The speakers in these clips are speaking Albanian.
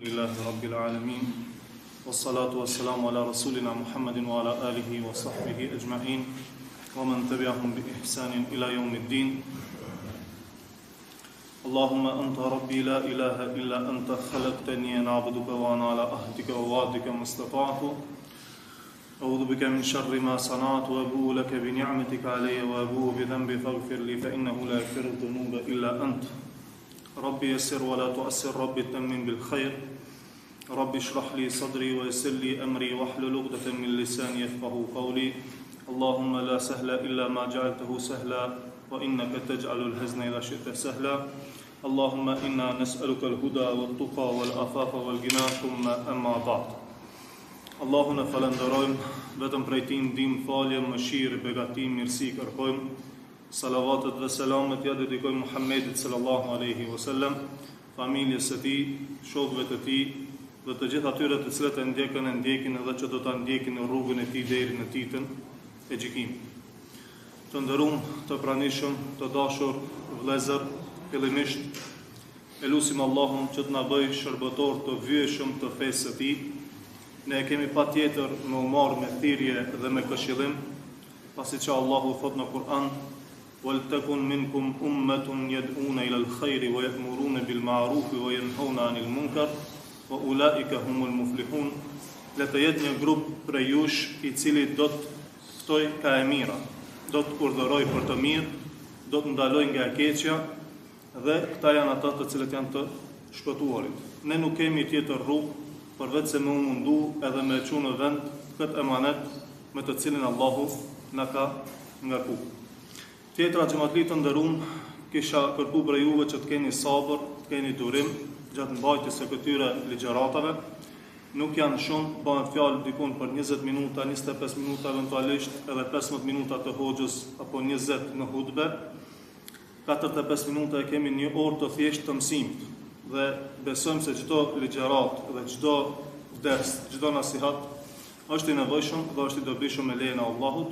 Lillahi Rabbil Alamin, wassalatu wassalamu ala rasulina Muhammadin wa ala alihi wa sahbihi ajma'in, wa man tabi'ahum bi ihsanin ila yawmiddin. Allahumma anta rabbi la ilaha illa anta khalaqtani an a'buduka wa ana ala ahdika wa wa'dika mastata'tu. أعوذ بك من شر ما صنعت وأبوء لك بنعمتك علي وأبوء بذنبي فاغفر لي فإنه لا يغفر الذنوب إلا أنت. ربي يسر ولا تؤسر، ربي تمم بالخير، ربي اشرح لي صدري ويسر لي أمري واحلل عقدة من لساني يفقهوا قولي. اللهم لا سهل إلا ما جعلته سهلا وإنك تجعل الحزن إذا شئت سهلا. اللهم إنا نسألك الهدى والتقى والعفاف والغنى ثم أما بعد. Allahun e falenderojmë, vetëm prej tij ndihmë, falje, mëshirë, begati, mirësi kërkojmë. Salavatet dhe selamet ja dedikojmë Muhammedit sallallahu alaihi wasallam, familjes së tij, shokëve të tij dhe të gjithë atyre të cilët e ndjekin edhe që do ta ndjekin në rrugën e tij deri në ditën e gjykimit. Të nderuar, të pranishëm, të dashur vëllezër, fillimisht e lutim Allahun që të na bëjë shërbëtor të vyeshëm të fesë së tij. Ne kemi pa tjetër me marrë me thirrje dhe me këshillim, pasi që Allahu thot në Kur'an: "Waltakun minkum ummatun yad'una ila al-khayri wa ya'muruna bil ma'rufi wa yanhauna 'anil munkar wa ulaika humul muflihun." Le të jetë një grup prej jush i cili do të ftoj ka e mira, do të urdhëroj për të mirë, do të ndaloj nga e keqja, dhe këta janë ata të cilët janë të shpëtuarit. Ne nuk kemi tjetër rrugë përveç se me u mundu edhe me e në vend këtë emanet me të cilin Allahu në ka ngarku. Tjetra xhamatli të nderuar, kisha kërku për juve që të keni sabër, të keni durim gjatë mbajtjes së këtyre ligjëratave. Nuk janë shumë, bëhen fjalë dikun për 20 minuta, 25 minuta eventualisht, edhe 15 minuta të hoxhës apo 20 në hutbe. 45 minuta e kemi një orë të thjeshtë të mësimit. Dhe besojmë se çdo ligjërat dhe çdo ders, çdo nasihat është i nevojshëm dhe është i dobishëm me lejen e Allahut.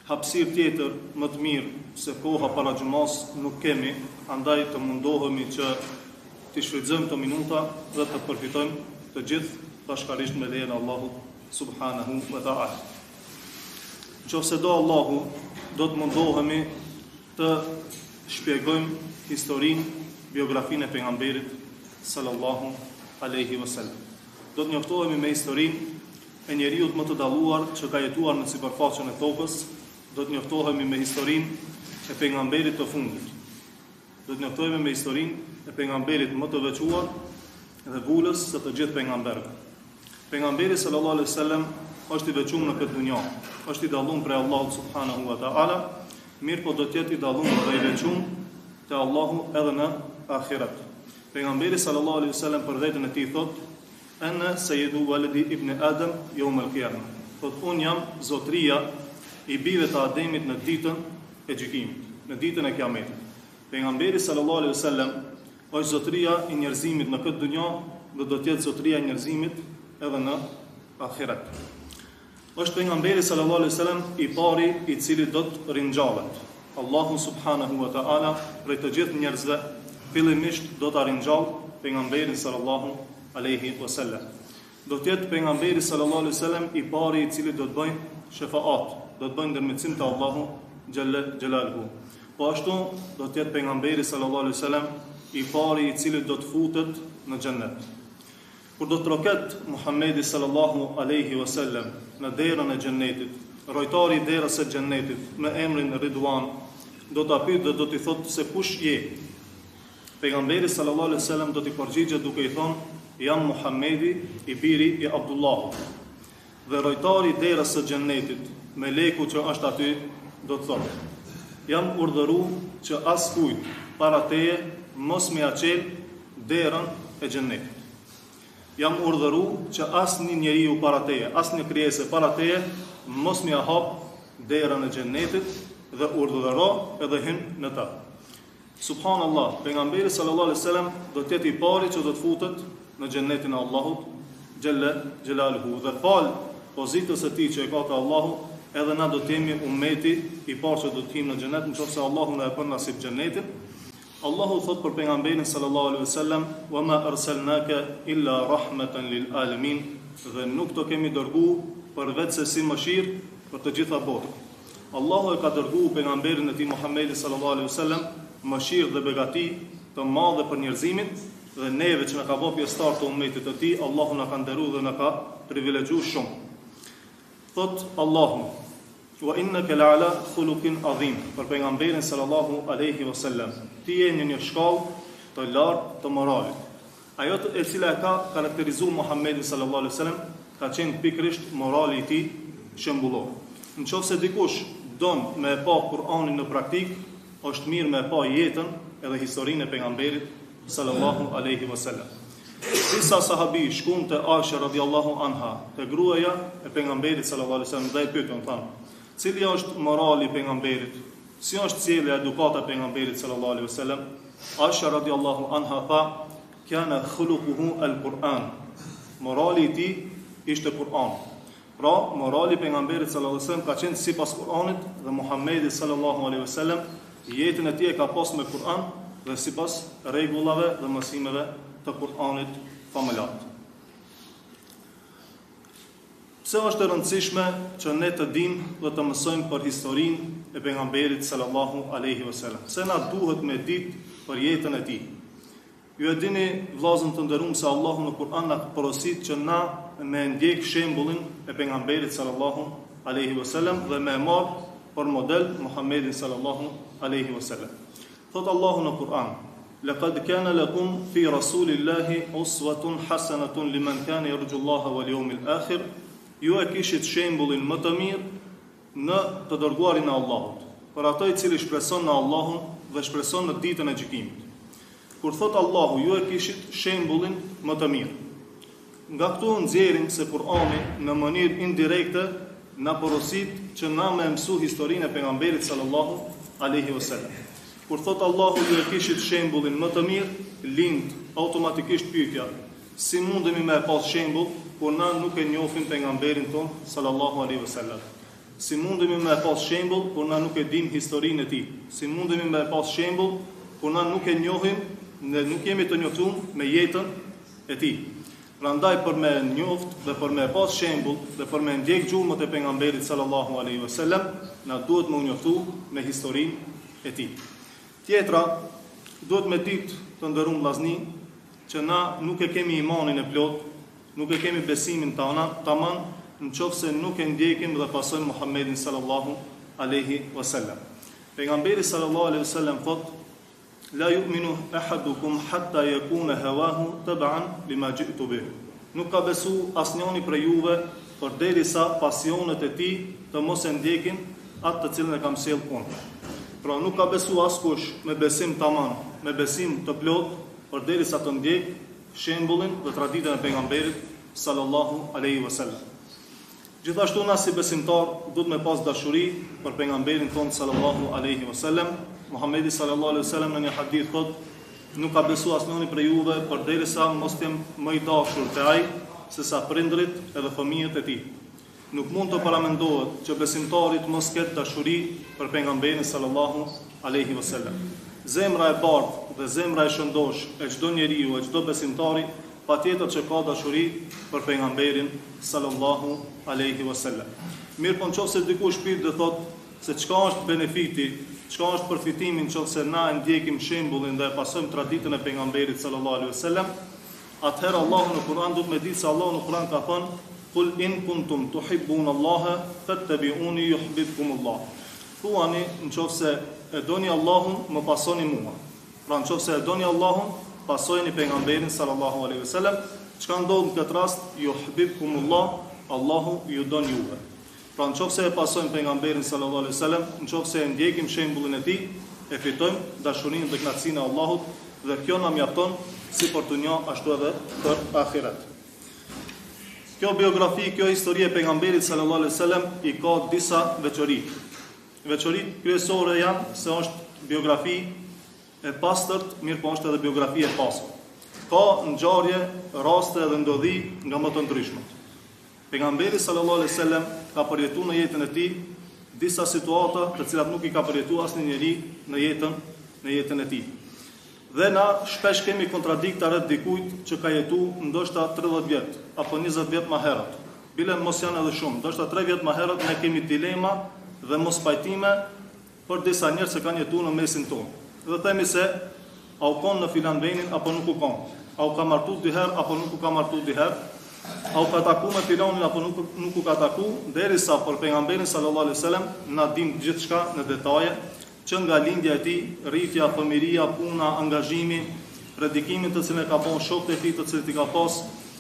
Hapësirë tjetër më të mirë se koha para xhumas nuk kemi, andaj të mundohemi që të shfrytëzojmë këto minuta dhe të përfitojmë të gjithë bashkërisht me lejen e Allahut subhanahu wa ta'ala. Nëse do Allahu, do të mundohemi të shpjegojmë historinë, biografinë e pejgamberit sallallahu alaihi wasallam. Do të njoftohemi me historinë e njeriu më të dalluar që ka jetuar në sipërfaqen e tokës. Do të njoftohemi me historinë e pejgamberit të fundit. Do të njoftohemi me historinë e pejgamberit më të veçuar dhe vulës së të gjithë pejgamberëve. Pejgamberi sallallahu alaihi wasallam është i veçuar në këtë dunjë. Është i dalluar prej Allahut subhanahu wa ta'ala, mirë po do të jetë i dalluar dhe i veçuar te Allahu edhe në akhirat. Pejgamberi sallallahu alaihi wasallam për veten e tij thot: "Ana sayyidu waladi ibn Adam yawm al-qiyamah." Thot, un jam zotria i bijve të Ademit në ditën e gjykimit, në ditën e Kiametit. Pejgamberi sallallahu alaihi wasallam është zotria i njerëzimit në këtë dunjë dhe do të jetë zotria e njerëzimit edhe në akhirat. Është pejgamberi sallallahu alaihi wasallam i pari i cili do të ringjallet. Allahu subhanahu wa ta'ala prej të gjithë njerëzve fillimisht do të ringjall pejgamberin sallallahu alaihi wasallam. Do të jetë pejgamberi sallallahu alaihi wasallam i pari i cili do të bëjë shefaat, do të bëjë ndërmjetësim te Allahu xhalla xhelaluhu. Po ashtu do të jetë pejgamberi sallallahu alaihi wasallam i pari i cili do të futet në xhennet. Kur do të roket Muhamedi sallallahu alaihi wasallam në derën e xhennetit, rojtari i derës së xhennetit me emrin Ridwan do ta pyet dhe do t'i thotë se kush je. Pejgamberi sallallahu alaihi wasallam do t'i përgjigjet duke i thonë: "Jam Muhamedi, i biri i Abdullahut." Dhe rojtari i derës së xhennetit, meleku që është aty, do të thotë: "Jam urdhëruar që askujt para teje mos më ia çel derën e xhennetit. Jam urdhëruar që asnjë njeriu para teje, asnjë krijesë para teje mos më ia hap derën e xhennetit dhe urdhëro edhe hyn në ta." Subhanallah, pejgamberi sallallahu alaihi wasallam do të jetë i pari që do të futet në xhennetin e Allahut xhalla xhelaluhu dhe fal pozitës së tij që e ka te Allahu, edhe na do të jemi ummeti i parë që do të him në xhennet, nëse Allahu na e bën nasip xhennetin. Allahu thot për pejgamberin sallallahu alaihi wasallam: "Wa ma arsalnaka illa rahmatan lil alamin", dhe nuk të kemi dërguar përveç se si mëshirë për të gjitha botën. Allahu e ka dërguar pejgamberin e tij Muhammedin sallallahu alaihi wasallam mëshirë dhe begati të madhe për njerëzimin, dhe neve që na ka bërë pjesëtar të ummetit të tij, Allahu na ka nderuar dhe na ka privilegjuar shumë. Thot Allahu: "Wa innaka la'ala khuluqin adhim", për pejgamberin sallallahu alaihi wasallam, ti je në një shkallë të lartë të moralit. Ajo e cila e ka karakterizuar Muhammedin sallallahu alaihi wasallam ka qenë pikërisht morali i tij shembullor. Nëse dikush don me pa Kur'anin në praktik, është mirë me pa jetën edhe historinë e pejgamberit sallallahu alaihi wasallam. Disa sahabi shkuan te Aisha radhiyallahu anha, te gruaja e pejgamberit sallallahu alaihi wasallam, dhe i pyetën thanë: "Cili është morali i pejgamberit? Si është sjellja e edukata e pejgamberit sallallahu alaihi wasallam?" Aisha radhiyallahu anha tha: "Kana khuluquhu al-Qur'an." Morali i tij ishte Kur'ani. Pra, morali i pejgamberit sallallahu alaihi wasallam ka qenë sipas Kur'anit, dhe Muhamedi sallallahu alaihi wasallam jetën e tij e ka pasur me Kur'an dhe sipas rregullave dhe mësimeve të Kur'anit famullar. Pse është e rëndësishme që ne të dimë dhe të mësojmë për historinë e pejgamberit sallallahu alaihi wasallam? Se na duhet me ditë për jetën e tij. Ju e dini, vllazën të nderuar, se Allahu në Kur'an na porosit që na me ndjek shembullin e pejgamberit sallallahu alaihi wasallam dhe me marr për model Muhammedin sallallahu alaihi wasallam. Thot Allahu në Kur'an: "Laqad kana lakum fi rasulillahi uswatun hasanatun liman kana yarju Allaha wal yawmil akhir." Ju e kishit shembullin më të mirë në të dërguarin e Allahut, për ato i cili shpreson në Allahun dhe shpreson në ditën e gjykimit. Kur thot Allahu ju e kishit shembullin më të mirë, nga këtu nxjerrim se Kur'ani në mënyrë indirekte na porosit që na me mësu historinë e pejgamberit sallallahu alaihi wasallam. Kur thot Allahu ju e kishit shembullin më të mirë, lind automatikisht pyetja: si mundemi me pas shembull kur na nuk e njohim pejgamberin ton sallallahu alaihi wasallam? Si mundemi me pas shembull kur na nuk e dim historinë e tij? Si mundemi me pas shembull kur na nuk e njohim, ne nuk jemi të njohur me jetën e tij? Prandaj për me njoft dhe për me pas shembull dhe për me ndjek gjurmët e pejgamberit sallallahu alaihi wasallam, na duhet më njoftu me historinë e tij. Tjetra, duhet me ditë të nderuar vllazni që na nuk e kemi imanin e plot, nuk e kemi besimin tamam nëse nuk e ndjekim dhe pasojmë Muhammedin sallallahu alaihi wasallam. Pejgamberi sallallahu alaihi wasallam thot: "La yu'minu ahadukum hatta yakuna hawahu tab'an lima ji'tu bih." Nuk ka besu asnjëri prej juve përderisa pasionet e tij të mos e ndjekin atë të cilën e kam sjell unë. Pra nuk ka besu askush me besim tamam, me besim të plot, përderisa të ndjek shembullin dhe traditën e pejgamberit sallallahu alaihi wasallam. Gjithashtu na si besimtar duhet me pas dashuri për pejgamberin ton sallallahu alaihi wasallam. Muhamedi sallallahu alaihi wasallam në një hadith thot: "Nuk ka besu asnjëri prej juve përderisa mos jem më i dashur te ai se sa prindrit edhe fëmijët e tij." Nuk mund të paramendohet që besimtarit mos ketë dashuri për pejgamberin sallallahu alaihi wasallam. Zemra e bardhë dhe zemra e shëndosh e çdo njeriu, e çdo besimtari, patjetër që ka dashuri për pejgamberin sallallahu alaihi wasallam. Mirë, po nëse dikush pyet dhe thot se çka është benefiti, çka është përfitimi nëse na e ndjekim shembullin dhe e pasojmë traditën e pejgamberit sallallahu alaihi wasallam, atëherë Allahu në Kur'an duhet me ditë se Allahu në Kur'an ka thënë: "Qul in kuntum tuhibbuna Allaha fattabi'uni yuhibbukumullah." Thuani, nëse e doni Allahun, më pasoni mua. Pra nëse e doni Allahun, pasojeni pejgamberin sallallahu alaihi wasallam. Çka ndodh në këtë rast? Yuhibbukumullah, Allahu ju don juve. Pra nëse e pasojmë pejgamberin sallallahu alaihi wasallam, nëse e ndjekim shembullin e tij, e fitojmë dashurinë dhe kënaqësinë e Allahut, dhe kjo na mjafton si për dunjë ashtu edhe për ahiret. Kjo biografi, kjo histori e pejgamberit sallallahu alaihi wasallam i ka disa veçori. Veçoritë kryesore janë se është biografi e pastërt, mirë po është edhe biografi e pasur. Ka ngjarje, raste dhe ndodhi nga më të ndryshmet. Pejgamberi sallallahu alaihi wasallam ka përjetuar në jetën e tij disa situata të cilat nuk i ka përjetuar asnjë njeri në jetën e tij. Dhe na shpesh kemi kontradikta rreth dikujt që ka jetuar ndoshta 30 vjet apo 20 vjet më herët. Bile mos janë edhe shumë, ndoshta 3 vjet më herët ne kemi dilema dhe mos pajtime për disa njerëz që kanë jetuar në mesin tonë. Dhe themi se a u kon në filan vendin apo nuk u kon. A u ka martu 2 herë apo nuk u ka martu 2 herë. A u ka taku me filanin apo nuk u ka taku, derisa për pejgamberin sallallahu alaihi wasallam na dim gjithçka në detaje, që nga lindja e tij, rritja, fëmiria, puna, angazhimi, predikimin të cilën e ka bën shokët e tij, të cilët i ka pas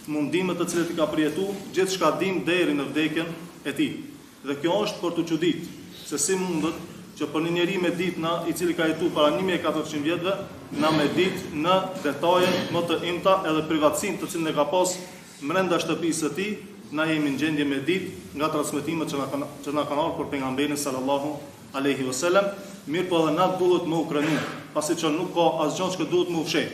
mundimet të cilët i ka përjetu, gjithçka dim deri në vdekjen e tij. Dhe kjo është për të çudit, se si mundet që për një njeri me ditë na i cili ka jetuar para 1400 vjetëve, na me ditë në detaje më të imta edhe privatësinë të cilën e ka pas brenda shtëpisë së tij, na jemi në gjendje me ditë nga transmetimet që na kanë ardhur për pejgamberin sallallahu alaihi wasallam, mirë po edhe na duhet më ukrenu, pasi që nuk ka asgjë që duhet më fsheh.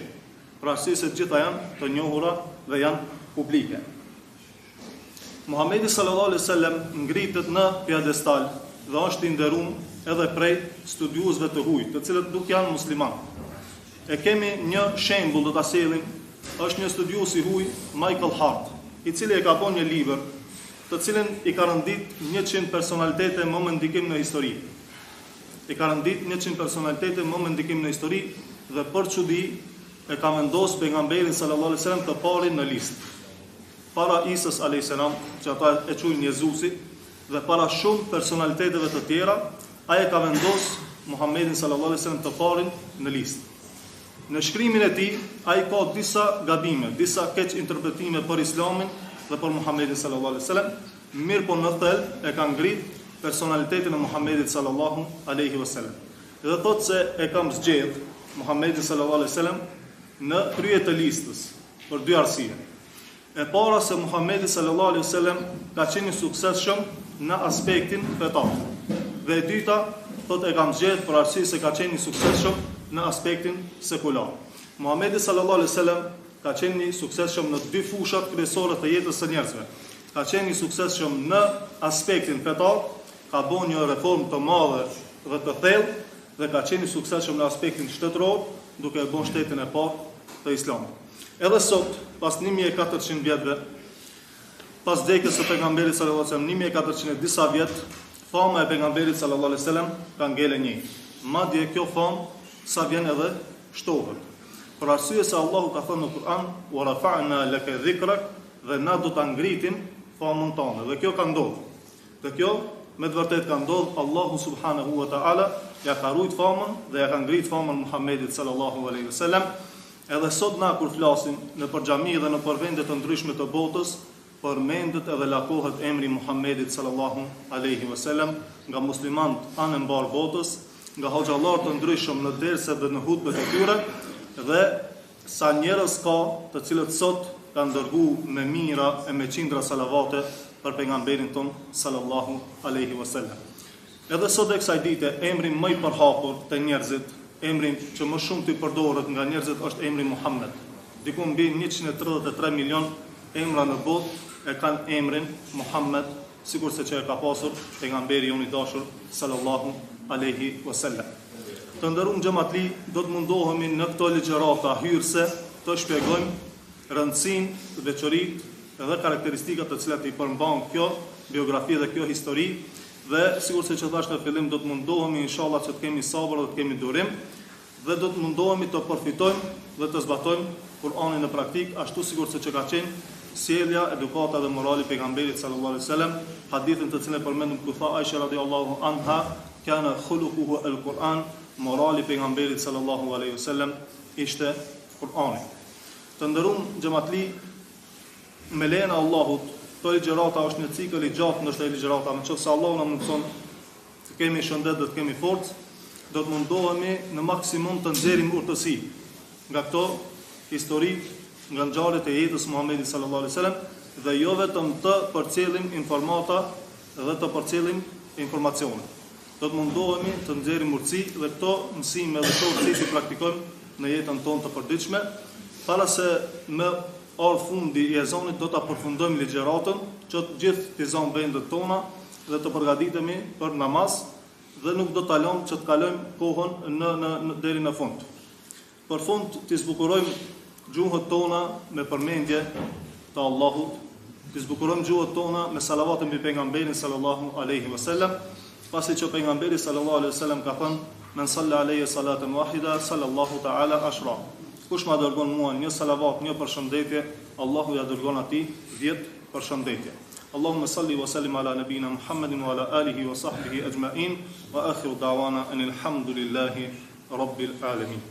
Pra arsye se gjitha janë të njohura dhe janë publike. Muhamedi sallallahu alaihi wasallam ngritet në piedestal dhe është i nderuar edhe prej studiuesve të huaj, të cilët nuk janë muslimanë. E kemi një shembull do ta sjellim, është një studiues i huaj, Michael Hart, i cili e ka bën një libër, të cilën i ka rëndit 100 personalitete më me ndikim në histori. I ka rëndit 100 personalitete më me ndikim në histori dhe për çudi e ka vendosur pejgamberin sallallahu alaihi wasallam të parin në listë. Para Isës alayhis salam, që ata e quajnë Jezusi, dhe para shumë personaliteteve të tjera, ai e ka vendosur Muhammedin sallallahu alaihi wasallam të parin në listë. Në shkrimin e tij, ai ka disa gabime, disa keq interpretime për Islamin dhe për Muhammedin sallallahu alaihi wasallam, mirë po në thelb e ka ngrit personalitetin e Muhammedit sallallahu alaihi wasallam. Dhe thotë se e kam zgjedh Muhammedin sallallahu alaihi wasallam në krye të listës për 2 arsye. E para se Muhammedi sallallahu alaihi wasallam ka qenë i suksesshëm në aspektin fetar. Dhe e dyta, thotë e kam zgjedh për arsye se ka qenë i suksesshëm në aspektin sekular. Muhammedi sallallahu alaihi wasallam ka qenë i suksesshëm në 2 fushat kryesore të jetës së njerëzve. Ka qenë i suksesshëm në aspektin fetar, ka bën një reformë të madhe dhe të thellë dhe ka qenë i suksesshëm në aspektin shtetëror, duke e bën shtetin e parë të Islamit. Edhe sot, pas 1400 vjetëve, pas vdekjes së pejgamberit sallallahu alaihi wasallam, 1400 disa vjet, fama e pejgamberit sallallahu alaihi wasallam ka ngele një. Madje kjo famë sa vjen edhe shtohet. Për arsye se Allahu ka thënë në Kur'an, "Wa rafa'na laka dhikrak", dhe na do ta ngritim famën tonë. Dhe kjo ka ndodhur. Dhe kjo me të vërtetë ka ndodhur. Allahu subhanahu wa ta'ala ja ka ruajt famën dhe ja ka ngrit famën Muhammedit sallallahu alaihi wasallam. Edhe sot na kur flasim në për xhami dhe në për vende të ndryshme të botës, përmendet edhe lakohet emri Muhammedit sallallahu alaihi wasallam nga muslimanët anë mbar botës, nga hoxhallar të ndryshëm në derse dhe në hutbet e tyre, dhe sa njerëz ka të cilët sot kanë dërguar me mira e me qindra salavate për pejgamberin ton sallallahu alaihi wasallam. Edhe sot e kësaj dite emri më i përhapur te njerëzit, emri që më shumë të përdoret nga njerëzit është emri Muhammed. Diku mbi 133 milion emra në botë e kanë emrin Muhammed, sigurisht që e ka pasur pejgamberi jon i dashur sallallahu alaihi wasallam. Të nderuar xhamatli, do të mundohemi në këto ligjërata hyrëse të shpjegojmë rëndësinë, veçoritë dhe karakteristikat të cilat i përmban kjo biografi dhe kjo histori, dhe sigurisht që thash në fillim do të mundohemi inshallah që të kemi sabër dhe të kemi durim, dhe do të mundohemi të përfitojmë dhe të zbatojmë Kur'anin në praktik, ashtu sigurisht që ka qenë sjellja, edukata dhe morali pejgamberit sallallahu alaihi wasallam, hadithin të cilën e përmendëm ku tha Aisha radhiyallahu anha, kana khuluquhu al-Quran, morali pejgamberit sallallahu alaihi wasallam ishte Kur'ani. Të nderuar xhamatli, me lejen e Allahut, këto ligjërata është një cikël i gjatë, ndoshta i ligjërata, nëse Allahu na mundson të kemi shëndet dhe të kemi forcë, do të mundohemi në maksimum të nxjerrim urtësi nga këto histori, nga ngjarjet e jetës Muhamedit sallallahu alaihi wasallam, dhe jo vetëm të përcjellim informata dhe të përcjellim informacione. Do të mundohemi të nxjerrim urtësi dhe këto mësime dhe këto urtësi të praktikojmë në jetën tonë të përditshme, para se me orë fundi i ezanit do të përfundojmë ligjëratën, që të gjithë të zonë vendet tona dhe të përgatitemi për namaz, dhe nuk do të lëmë që të kalojmë kohën deri në fund. Për fund të zbukurojmë gjuhët tona me përmendje të Allahut, të zbukurojmë gjuhët tona me salavatën mbi pejgamberin sallallahu alaihi wasallam, pasi që pejgamberi sallallahu alaihi wasallam ka thënë: "Men salla alayhi salatan wahida sallallahu ta'ala ashra." Kush ma dërgon mua një salavat, një përshëndetje, Allahu ja dërgon atij 10 përshëndetje. Allahumma salli wa sallim ala nabina Muhammedin wa ala alihi wa sahbihi ajma'in wa akhiru da'wana anil hamdulillahi rabbil alamin.